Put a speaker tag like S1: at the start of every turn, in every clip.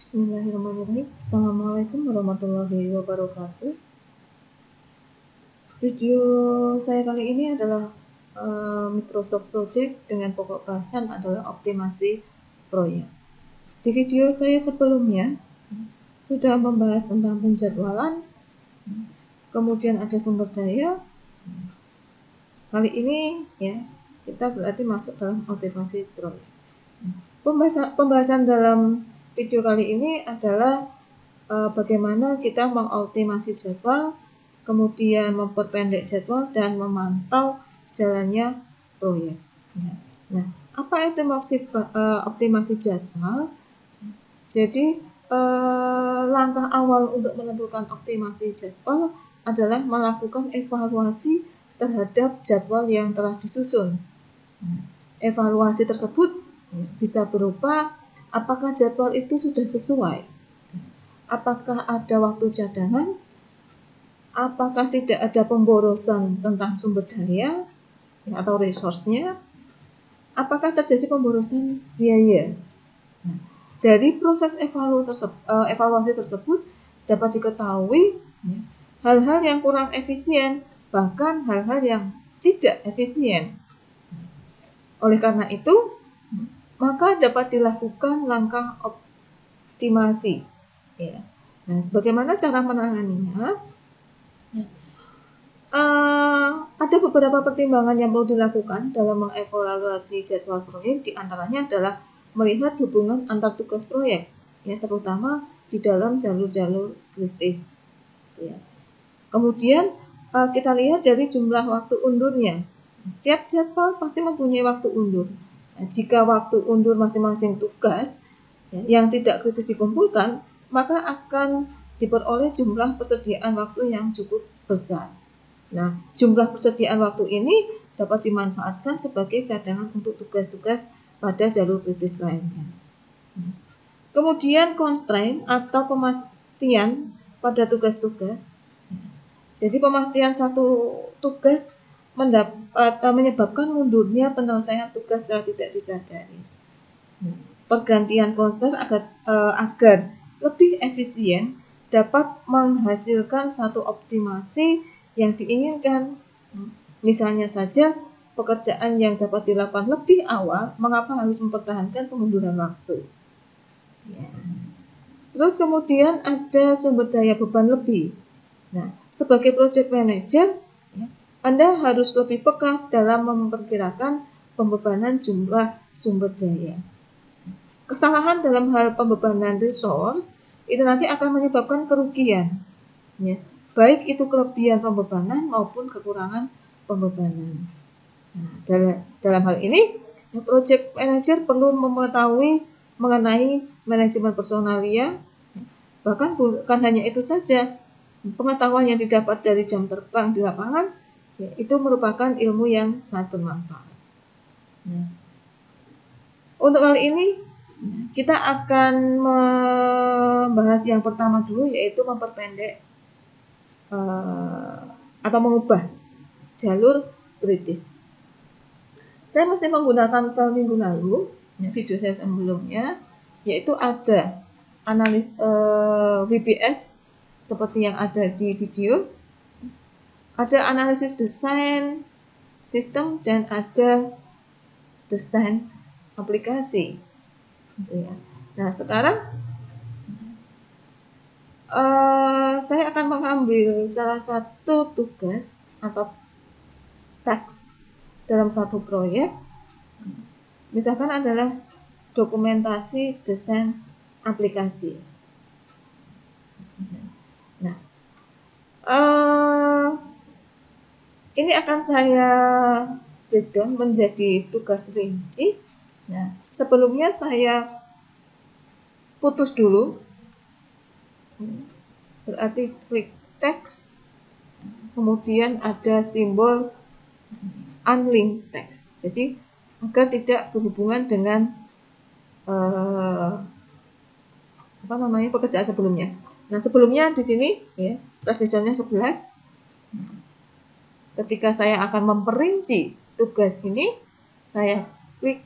S1: Bismillahirrahmanirrahim. Assalamualaikum warahmatullahi wabarakatuh. Video saya kali ini adalah Microsoft Project dengan pokok bahasan adalah optimasi proyek. Di video saya sebelumnya sudah membahas tentang penjadwalan, kemudian ada sumber daya. Kali ini ya kita berarti masuk dalam optimasi proyek. Pembahasan dalam video kali ini adalah bagaimana kita mengoptimasi jadwal, kemudian memperpendek jadwal dan memantau jalannya proyek. Nah, apa itu optimasi jadwal? Jadi langkah awal untuk menentukan optimasi jadwal adalah melakukan evaluasi terhadap jadwal yang telah disusun. Evaluasi tersebut bisa berupa apakah jadwal itu sudah sesuai, apakah ada waktu cadangan, apakah tidak ada pemborosan tentang sumber daya atau resource-nya, apakah terjadi pemborosan biaya. Dari proses evaluasi tersebut dapat diketahui hal-hal yang kurang efisien, bahkan hal-hal yang tidak efisien. Oleh karena itu, maka dapat dilakukan langkah optimasi. Nah, bagaimana cara menanganinya? Ada beberapa pertimbangan yang perlu dilakukan dalam mengevaluasi jadwal proyek. Di antaranya adalah melihat hubungan antar tugas proyek, terutama di dalam jalur-jalur kritis. Kemudian kita lihat dari jumlah waktu undurnya. Setiap jadwal pasti mempunyai waktu undur. Jika waktu undur masing-masing tugas yang tidak kritis dikumpulkan, maka akan diperoleh jumlah persediaan waktu yang cukup besar. Nah, jumlah persediaan waktu ini dapat dimanfaatkan sebagai cadangan untuk tugas-tugas pada jalur kritis lainnya. Kemudian constraint atau pemastian pada tugas-tugas. Jadi pemastian satu tugas menyebabkan mundurnya penyelesaian tugas secara tidak disadari. Pergantian constraint agar lebih efisien dapat menghasilkan satu optimasi yang diinginkan. Misalnya saja, pekerjaan yang dapat dilakukan lebih awal, mengapa harus mempertahankan pemunduran waktu? Terus kemudian ada sumber daya beban lebih. Nah, sebagai project manager, Anda harus lebih peka dalam memperkirakan pembebanan jumlah sumber daya. Kesalahan dalam hal pembebanan resource itu nanti akan menyebabkan kerugian, baik itu kelebihan pembebanan maupun kekurangan pembebanan. Nah, dalam hal ini, project manager perlu mengetahui mengenai manajemen personalia, bahkan bukan hanya itu saja, pengetahuan yang didapat dari jam terbang di lapangan, itu merupakan ilmu yang sangat bermanfaat. Untuk kali ini, kita akan membahas yang pertama dulu, yaitu memperpendek atau mengubah jalur kritis. Saya masih menggunakan file minggu lalu, video saya sebelumnya, yaitu ada analis WBS seperti yang ada di video, ada analisis desain sistem dan ada desain aplikasi. Nah, sekarang saya akan mengambil salah satu tugas atau teks dalam satu proyek. Misalkan adalah dokumentasi desain aplikasi. Nah, ini akan saya breakdown menjadi tugas rinci. Nah, sebelumnya saya putus dulu. Berarti klik text, kemudian ada simbol unlink text. Jadi agar tidak berhubungan dengan pekerjaan sebelumnya. Nah, sebelumnya di sini revisionnya 11. Ketika saya akan memperinci tugas ini, saya klik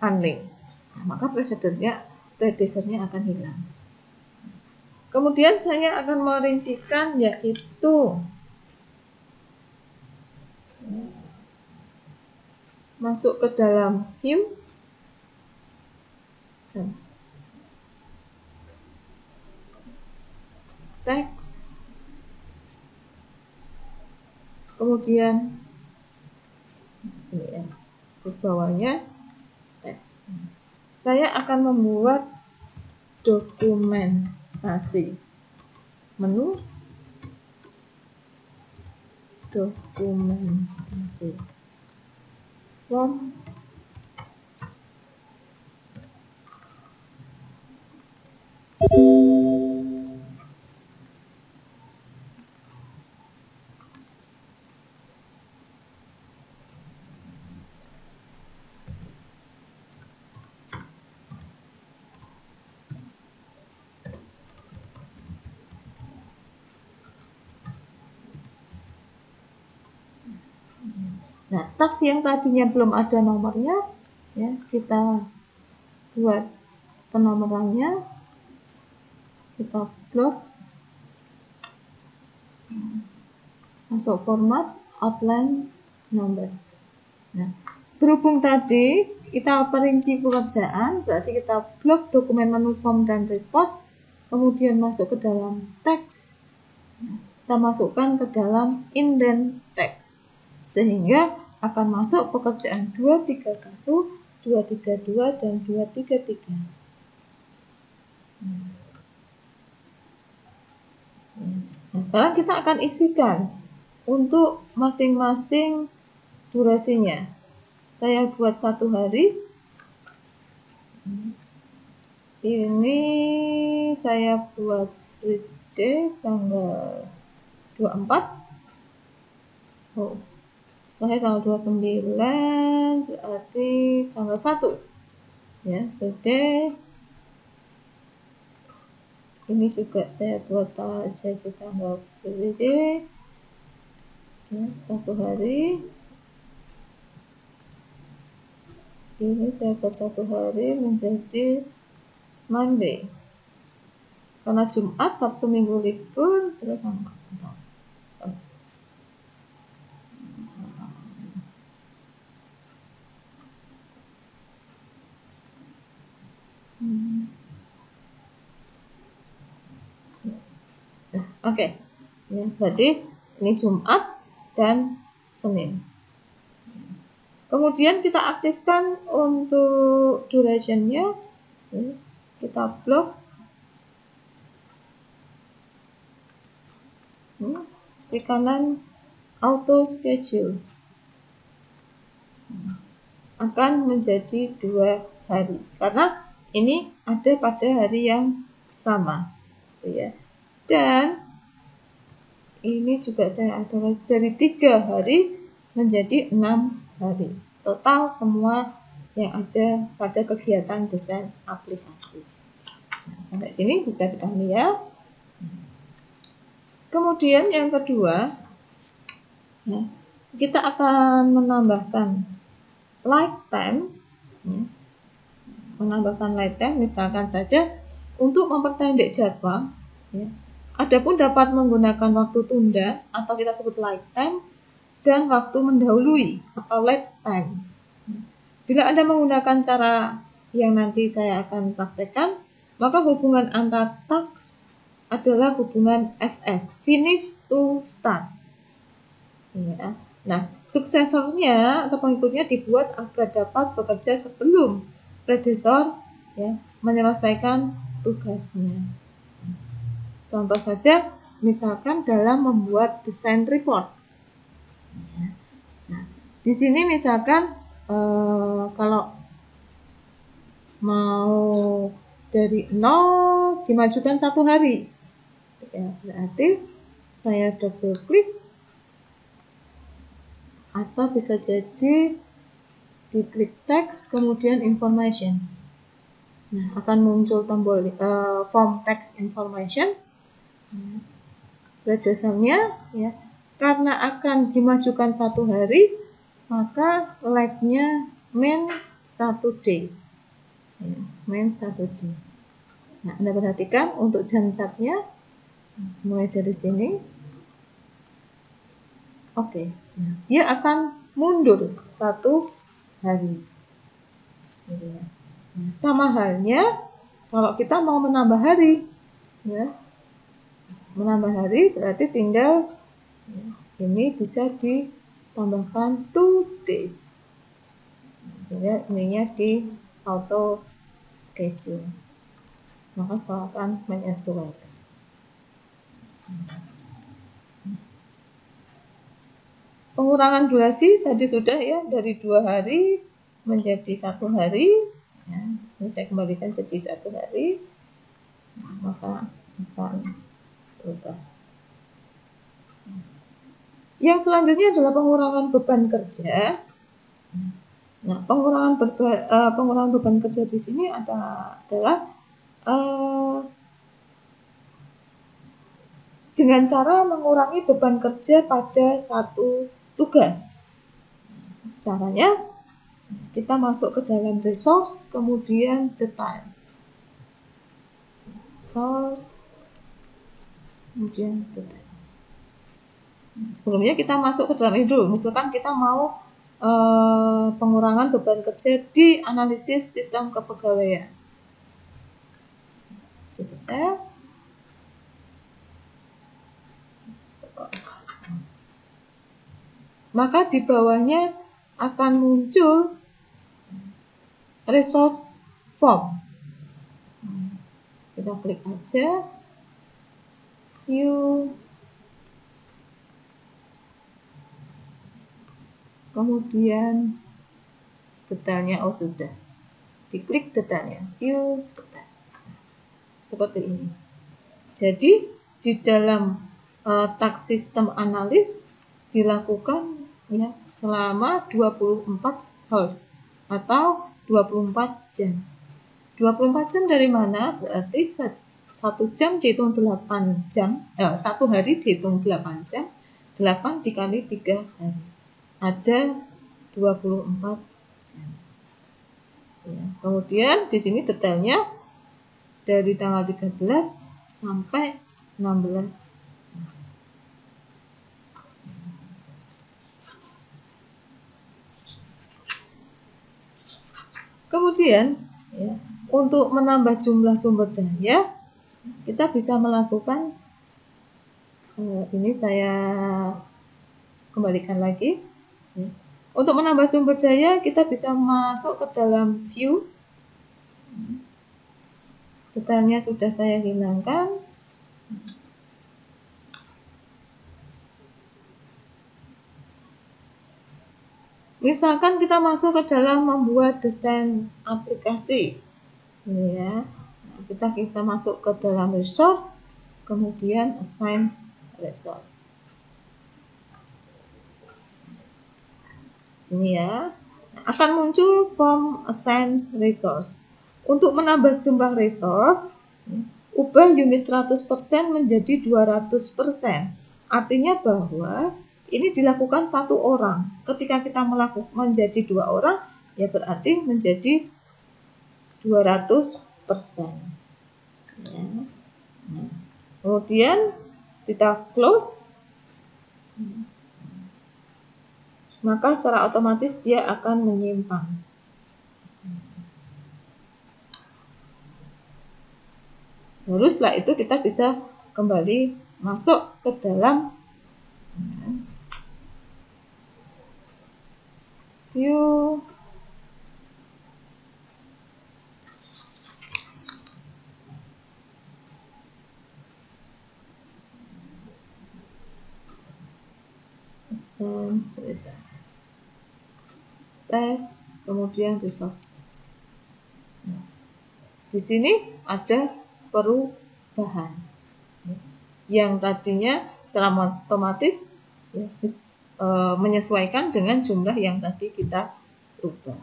S1: unlink. Maka prosedurnya predecessor-nya akan hilang. Kemudian saya akan merincikan yaitu masuk ke dalam view teks, kemudian sini ya, di bawahnya teks. Saya akan membuat dokumentasi menu dokumentasi form Nah, task yang tadinya belum ada nomornya, ya, kita buat penomorannya, kita blok, masuk format, outline, number. Nah, berhubung tadi kita perinci pekerjaan, berarti kita blok dokumen menu form dan report, kemudian masuk ke dalam teks, kita masukkan ke dalam indent teks, sehingga akan masuk pekerjaan 231, 232, dan 233. Nah, sekarang kita akan isikan untuk masing-masing durasinya. Saya buat 1 hari. Ini saya buat Friday tanggal 24. Saya tanggal 29, berarti tanggal 1. Ya, Friday. Ini juga saya buat aja di tanggal Friday. Ya, 1 hari. Ini saya buat 1 hari menjadi Monday. Karena Jumat, Sabtu, Minggu libur, terus Oke. Ya, berarti ini Jumat dan Senin. Kemudian kita aktifkan untuk duration-nya. Kita blok. Di kanan auto schedule. Akan menjadi 2 hari. Karena ini ada pada hari yang sama. Ya. Dan ini juga saya atur dari 3 hari menjadi 6 hari. Total semua yang ada pada kegiatan desain aplikasi. Nah, sampai sini bisa dipahami ya. Kemudian yang kedua, ya, kita akan menambahkan lifetime. Ya. Menambahkan lifetime misalkan saja untuk memperpendek jadwal. Ya. Adapun dapat menggunakan waktu tunda atau kita sebut lifetime dan waktu mendahului atau late time. Bila Anda menggunakan cara yang nanti saya akan praktekkan, maka hubungan antar task adalah hubungan FS, finish to start. Ya. Nah, suksesornya atau pengikutnya dibuat agar dapat bekerja sebelum predecessor ya, menyelesaikan tugasnya. Contoh saja, misalkan dalam membuat desain report. Nah, di sini misalkan kalau mau dari 0 dimajukan 1 hari, ya, berarti saya double klik atau bisa jadi diklik teks kemudian information. Nah, akan muncul tombol form text information. Predecessor-nya ya, karena akan dimajukan 1 hari, maka lag-nya main 1 day. Ya, main 1 day. Nah, Anda perhatikan untuk jam chartnya, mulai dari sini. Oke, nah, dia akan mundur 1 hari. Nah, sama halnya kalau kita mau menambah hari, ya, menambah hari berarti tinggal ini bisa ditambahkan 2 days. Ya, ininya di auto schedule, maka akan menyesuaikan. Pengurangan durasi tadi sudah ya, dari 2 hari menjadi 1 hari. Ya, ini saya kembalikan jadi 1 hari, maka akan berubah. Yang selanjutnya adalah pengurangan beban kerja. Nah, pengurangan beban kerja di sini adalah dengan cara mengurangi beban kerja pada satu tugas. Caranya kita masuk ke dalam resource, kemudian detail. Source, kemudian detail. Sebelumnya kita masuk ke dalam ini dulu. Misalkan kita mau pengurangan beban kerja di analisis sistem kepegawaian. Detail. Maka di bawahnya akan muncul resource form. Kita klik aja, view, kemudian detailnya, oh sudah, diklik detailnya, view detail, seperti ini. Jadi di dalam task system analis dilakukan ya selama 24 hours atau 24 jam. 24 jam dari mana? Berarti 1 jam dihitung 8 jam, 1 hari dihitung 8 jam, 8 dikali 3 hari. Ada 24 jam. Ya, kemudian di sini detailnya dari tanggal 13 sampai 16. Kemudian ya, untuk menambah jumlah sumber daya kita bisa melakukan ini saya kembalikan lagi ya. Untuk menambah sumber daya kita bisa masuk ke dalam view. Detailnya sudah saya hilangkan. Misalkan kita masuk ke dalam membuat desain aplikasi, ya, kita masuk ke dalam resource, kemudian assign resource. Sini ya, akan muncul form assign resource. Untuk menambah jumlah resource, ubah unit 100% menjadi 200%. Artinya bahwa ini dilakukan 1 orang. Ketika kita melakukan menjadi 2 orang, ya berarti menjadi 200%. Ya. Nah, kemudian kita close. Maka secara otomatis dia akan menyimpang. Lalu setelah itu kita bisa kembali masuk ke dalam view, teks, kemudian resources. Nah, di sini ada perubahan. Yang tadinya secara otomatis ya, menyesuaikan dengan jumlah yang tadi kita rubah.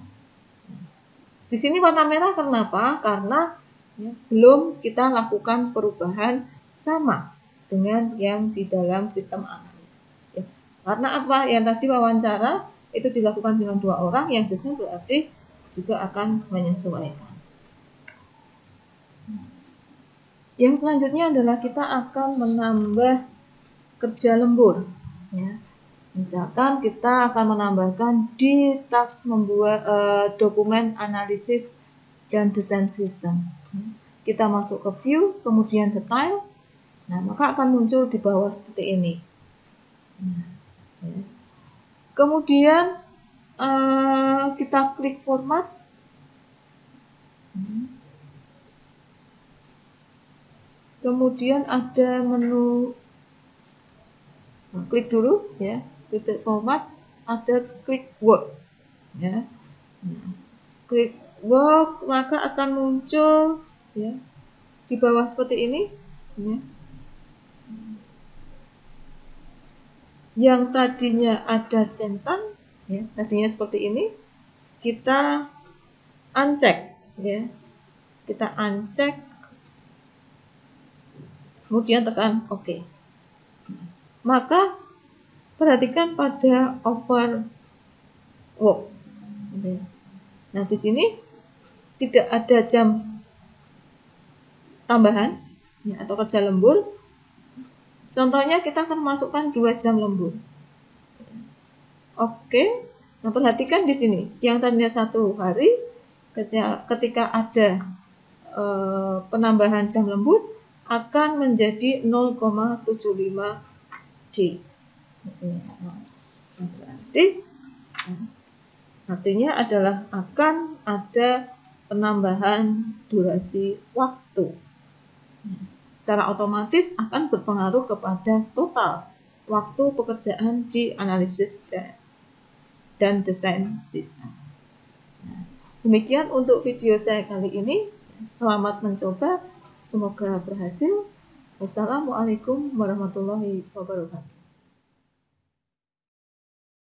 S1: Di sini warna merah kenapa? Karena ya, belum kita lakukan perubahan sama dengan yang di dalam sistem analis. Ya, karena apa? Yang tadi wawancara itu dilakukan dengan 2 orang, yang desain berarti juga akan menyesuaikan. Yang selanjutnya adalah kita akan menambah kerja lembur. Ya. Misalkan kita akan menambahkan di task membuat dokumen analisis dan desain sistem. Kita masuk ke view, kemudian detail. Nah, maka akan muncul di bawah seperti ini. Kemudian kita klik format. Kemudian ada menu, klik dulu ya, klik format, ada klik work ya. Klik work, maka akan muncul ya di bawah seperti ini ya. Yang tadinya ada centang ya, tadinya seperti ini, kita uncheck ya. Kita uncheck, kemudian tekan OK. Maka perhatikan pada overwork. Nah, di sini tidak ada jam tambahan ya, atau kerja lembur. Contohnya kita akan masukkan 2 jam lembur. Oke. Nah, perhatikan di sini yang tadinya 1 hari, ketika ada penambahan jam lembur akan menjadi 0,75 D. Berarti artinya adalah akan ada penambahan durasi waktu. Secara otomatis akan berpengaruh kepada total waktu pekerjaan di analisis dan desain sistem. Nah, demikian untuk video saya kali ini. Selamat mencoba, semoga berhasil. Wassalamualaikum warahmatullahi wabarakatuh.